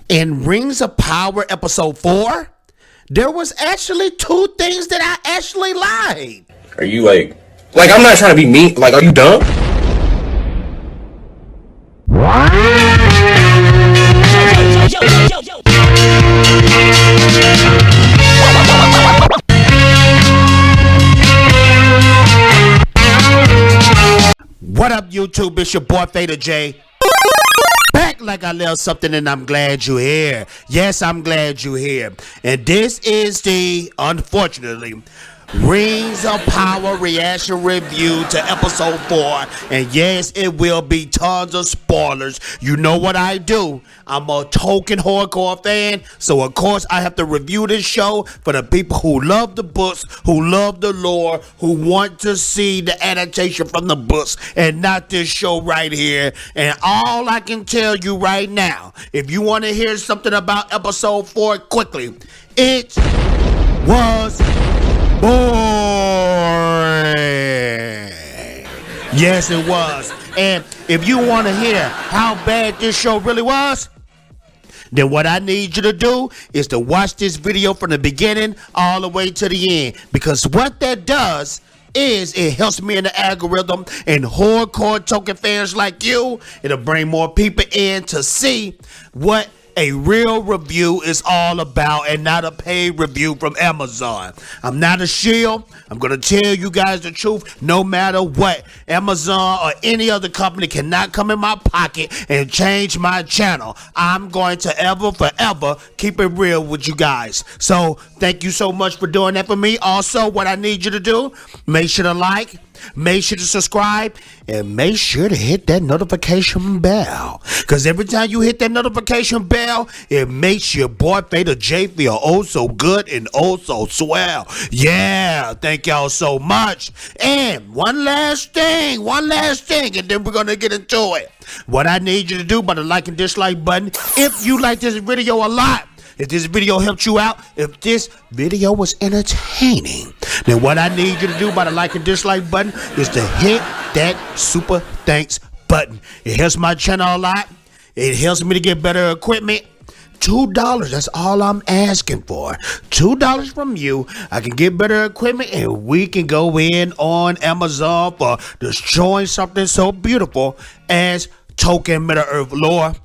In Rings of Power episode 4, there was actually 2 things that I actually lied. Are you like I'm not trying to be mean, like, are you dumb? What up, YouTube? It's your boy Fader J. Back like I left something, and I'm glad you're here. Yes, I'm glad you're here. And this is the, unfortunately, Rings of Power reaction review to episode 4. And yes, it will be tons of spoilers. You know what I do. I'm a Tolkien hardcore fan, so of course I have to review this show for the people who love the books, who love the lore, who want to see the adaptation from the books and not this show right here. And all I can tell you right now, if you want to hear something about episode 4 quickly, it was boring. Yes, it was. And if you want to hear how bad this show really was, then what I need you to do is to watch this video from the beginning all the way to the end. Because what that does is it helps me in the algorithm, and hardcore Tolkien fans like you, it'll bring more people in to see what a real review is all about, and not a paid review from Amazon. I'm not a shill. I'm going to tell you guys the truth. No matter what, Amazon or any other company cannot come in my pocket and change my channel. I'm going to forever keep it real with you guys. So thank you so much for doing that for me. Also, what I need you to do, make sure to like, make sure to subscribe, and make sure to hit that notification bell. Because every time you hit that notification bell, it makes your boy Fader J feel oh so good and oh so swell. Yeah, thank y'all so much. And one last thing, and then we're going to get into it. What I need you to do by the like and dislike button, if you like this video a lot, if this video helped you out, if this video was entertaining, then what I need you to do by the like and dislike button is to hit that super thanks button. It helps my channel a lot. It helps me to get better equipment. $2, that's all I'm asking for. $2 from you, I can get better equipment, and we can go in on Amazon for destroying something so beautiful as Tolkien Middle Earth lore.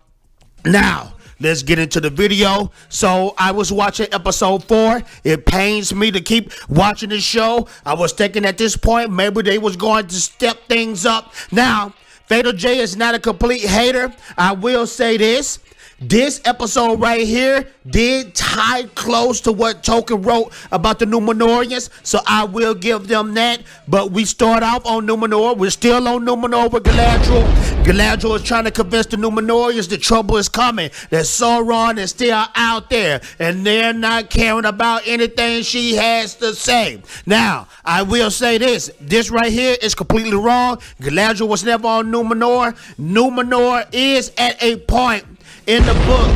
Now, let's get into the video. So I was watching episode 4. It pains me to keep watching the show. I was thinking at this point maybe they was going to step things up. Now, Fader J is not a complete hater. I will say this. This episode right here did tie close to what Tolkien wrote about the Numenorians, so I will give them that. But we start off on Numenor. We're still on Numenor with Galadriel. Galadriel is trying to convince the Numenorians the trouble is coming, that Sauron is still out there, and they're not caring about anything she has to say. Now, I will say this. This right here is completely wrong. Galadriel was never on Numenor. Numenor is at a point in the book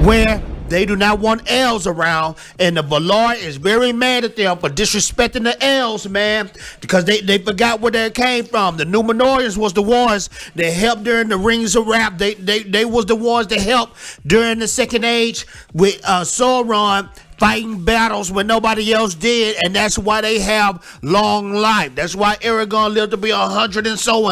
where they do not want elves around, and the Valar is very mad at them for disrespecting the elves, man, because they forgot where they came from. The Numenorians was the ones that helped during the Rings of Rap. They was the ones that helped during the Second Age with Sauron fighting battles when nobody else did, and that's why they have long life. That's why Aragorn lived to be 100 and so.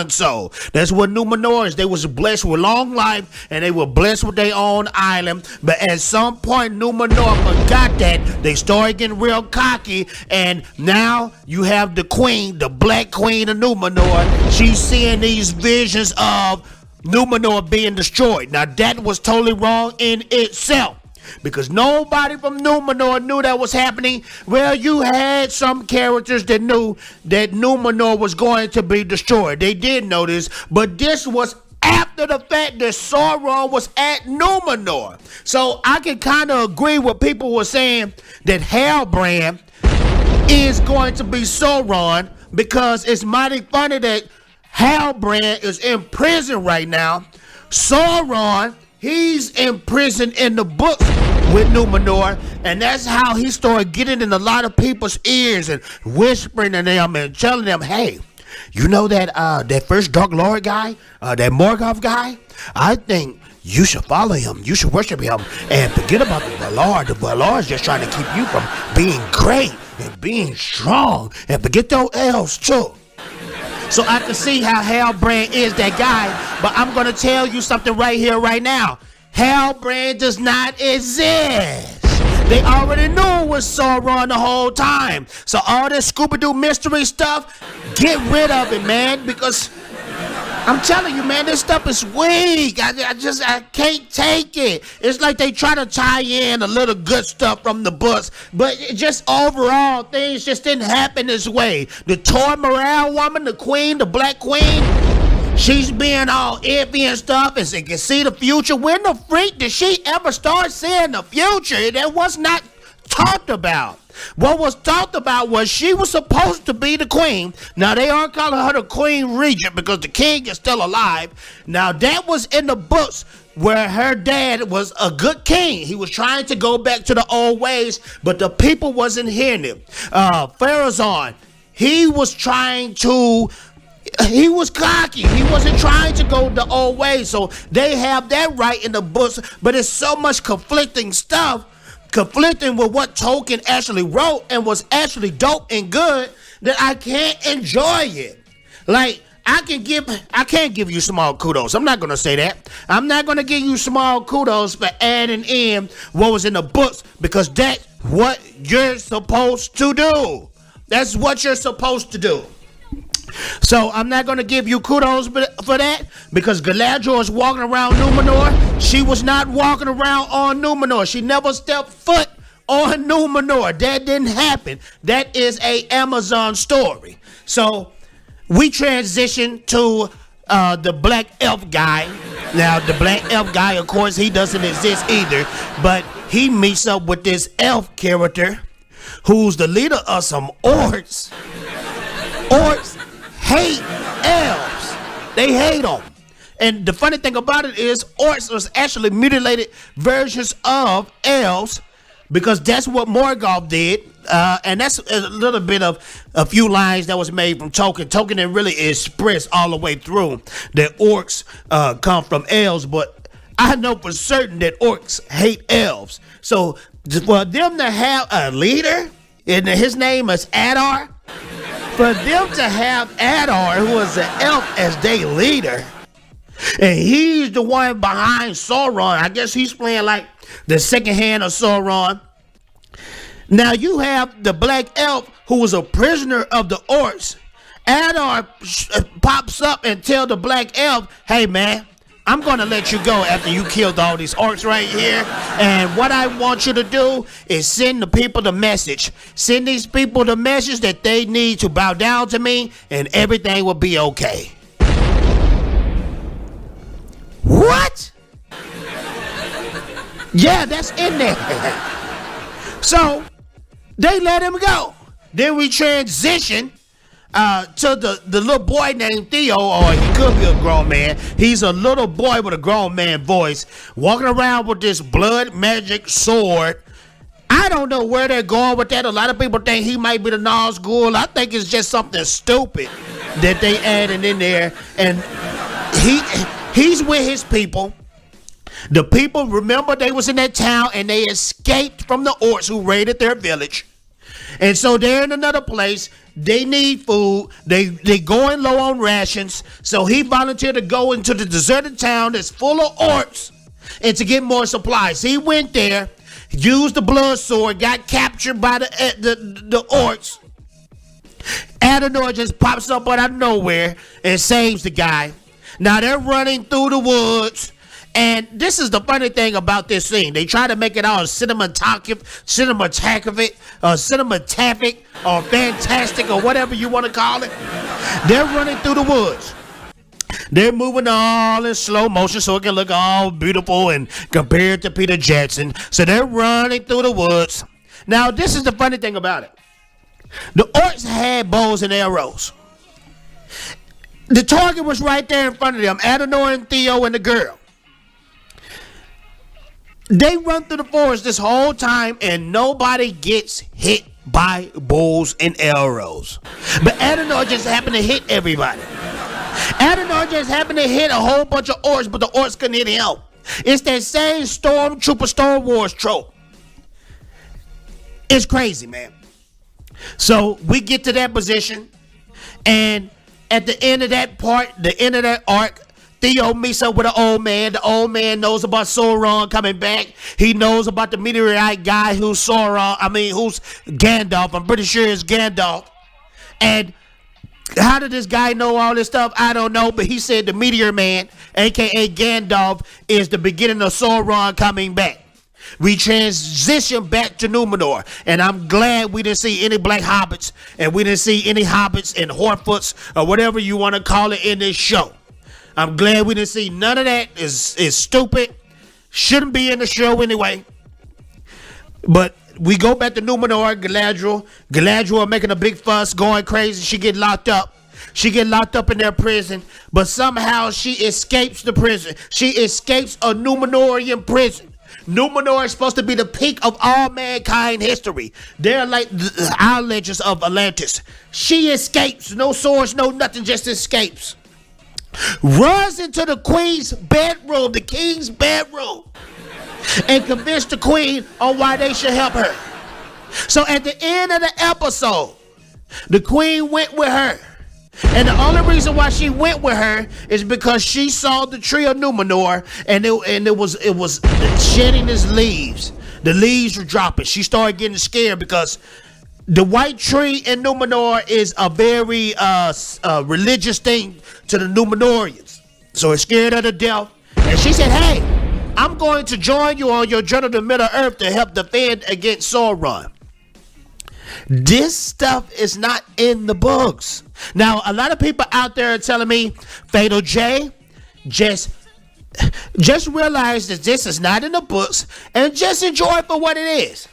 That's what Numenor is. They was blessed with long life, and they were blessed with their own island. But at some point, Numenor forgot that. They started getting real cocky, and now you have the queen, the Black Queen of Numenor. She's seeing these visions of Numenor being destroyed. Now, that was totally wrong in itself, because nobody from Numenor knew that was happening. Well, you had some characters that knew that Numenor was going to be destroyed. They did know this, but this was after the fact that Sauron was at Numenor. So I can kind of agree with people who were saying that Halbrand is going to be Sauron, because it's mighty funny that Halbrand is in prison right now. Sauron, he's in prison in the books with Numenor, and that's how he started getting in a lot of people's ears and whispering to them and telling them, hey, you know that that first Dark Lord guy, that Morgoth guy? I think you should follow him. You should worship him and forget about the Valar. The Valar is just trying to keep you from being great and being strong, and forget those elves too. So I can see how Halbrand is that guy, but I'm gonna tell you something right here, right now. Halbrand does not exist. They already knew it was Sauron the whole time. So all this Scooby-Doo mystery stuff, get rid of it, man, because I'm telling you, man, this stuff is weak. I can't take it. It's like they try to tie in a little good stuff from the books, but it just overall, things just didn't happen this way. The Tor Morale woman, the queen, the Black Queen, she's being all iffy and stuff, and she can see the future. When the freak did she ever start seeing the future? That was not talked about. What was talked about was she was supposed to be the queen. Now, they aren't calling her the queen regent because the king is still alive. Now, that was in the books where her dad was a good king. He was trying to go back to the old ways, but the people wasn't hearing him. Pharazôn, he was cocky. He wasn't trying to go the old way. So they have that right in the books, but it's so much conflicting stuff, conflicting with what Tolkien actually wrote and was actually dope and good, that I can't enjoy it. Like, I can't give you small kudos. I'm not going to say that. I'm not going to give you small kudos for adding in what was in the books, because that's what you're supposed to do. That's what you're supposed to do. So I'm not going to give you kudos for that, because Galadriel is walking around Numenor. She was not walking around on Numenor. She never stepped foot on Numenor. That didn't happen. That is a Amazon story. So we transition to the Black Elf guy. Now, the Black Elf guy, of course, he doesn't exist either, but he meets up with this elf character who's the leader of some orcs. Orcs hate elves. They hate them. And the funny thing about it is, orcs was actually mutilated versions of elves, because that's what Morgoth did. And that's a little bit of a few lines that was made from Tolkien. Tolkien didn't really express all the way through that orcs come from elves, but I know for certain that orcs hate elves. So for them to have a leader, and his name is Adar, for them to have Adar, who was an elf, as their leader, and he's the one behind Sauron. I guess he's playing like the second hand of Sauron. Now you have the Black Elf, who was a prisoner of the orcs. Adar pops up and tell the Black Elf, hey man, I'm going to let you go after you killed all these orcs right here. And what I want you to do is send the people the message. Send these people the message that they need to bow down to me, and everything will be okay. What? Yeah, that's in there. So they let him go. Then we transition to the little boy named Theo, or he could be a grown man. He's a little boy with a grown man voice, walking around with this blood magic sword. I don't know where they're going with that. A lot of people think he might be the Nazgul. I think it's just something stupid that they added in there. And he's with his people. The people, remember, they was in that town and they escaped from the orcs who raided their village. And so they're in another place. They need food. They going low on rations. So he volunteered to go into the deserted town that's full of orcs and to get more supplies. He went there, used the blood sword, got captured by the orcs. Adonor just pops up out of nowhere and saves the guy. Now they're running through the woods. And this is the funny thing about this scene. They try to make it all cinematographic, or fantastic, or whatever you want to call it. They're running through the woods. They're moving all in slow motion so it can look all beautiful and compared to Peter Jackson. So they're running through the woods. Now, this is the funny thing about it. The orcs had bows and arrows. The target was right there in front of them, Adonor and Theo and the girl. They run through the forest this whole time and nobody gets hit by bows and arrows. But Adonor just happened to hit everybody. Adonor just happened to hit a whole bunch of orcs, but the orcs couldn't hit him. It's that same Stormtrooper Star Wars trope. It's crazy, man. So we get to that position, and at the end of that part, the end of that arc, Theo meets up with an old man. The old man knows about Sauron coming back. He knows about the meteorite guy who's who's Gandalf. I'm pretty sure it's Gandalf. And how did this guy know all this stuff? I don't know, but he said the Meteor Man, aka Gandalf, is the beginning of Sauron coming back. We transition back to Numenor, and I'm glad we didn't see any black hobbits, and we didn't see any hobbits and Horfoots, or whatever you want to call it in this show. I'm glad we didn't see none of that. Is stupid. Shouldn't be in the show anyway. But we go back to Numenor, Galadriel making a big fuss, going crazy. She get locked up. She get locked up in their prison, but somehow she escapes the prison. She escapes a Numenorian prison. Numenor is supposed to be the peak of all mankind history. They're like our legends of Atlantis. She escapes. No swords, no nothing, just escapes. Runs into the queen's bedroom, the king's bedroom, and convinced the queen on why they should help her. So at the end of the episode, the queen went with her. And the only reason why she went with her is because she saw the tree of Numenor, and it was shedding its leaves. The leaves were dropping. She started getting scared because the white tree in Numenor is a very religious thing to the Numenorians. So it scared her to death. And she said, hey, I'm going to join you on your journey to Middle Earth to help defend against Sauron. This stuff is not in the books. Now, a lot of people out there are telling me, Fatal J, just realize that this is not in the books and just enjoy it for what it is.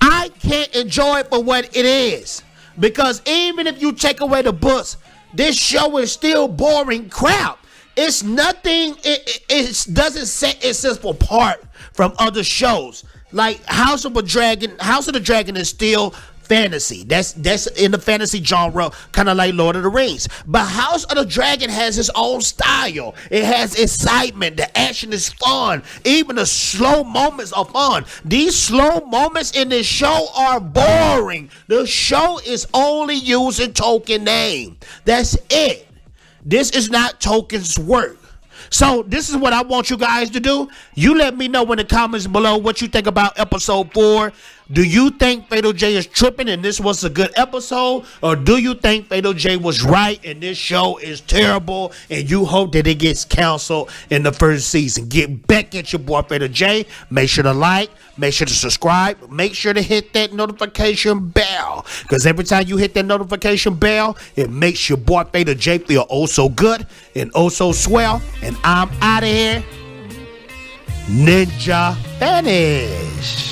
I can't enjoy it for what it is, because even if you take away the books, this show is still boring crap. It's nothing. It doesn't set itself apart from other shows. Like House of the Dragon is still fantasy. That's in the fantasy genre, kind of like Lord of the Rings. But House of the Dragon has its own style. It has excitement. The action is fun. Even the slow moments are fun. These slow moments in this show are boring. The show is only using Tolkien name. That's it. This is not Tolkien's work. So this is what I want you guys to do. You let me know in the comments below what you think about episode 4. Do you think Fatal J is tripping and this was a good episode? Or do you think Fatal J was right and this show is terrible and you hope that it gets canceled in the first season? Get back at your boy Fatal J. Make sure to like. Make sure to subscribe. Make sure to hit that notification bell. Because every time you hit that notification bell, it makes your boy Fatal J feel oh so good and oh so swell. And I'm out of here. Ninja Finish.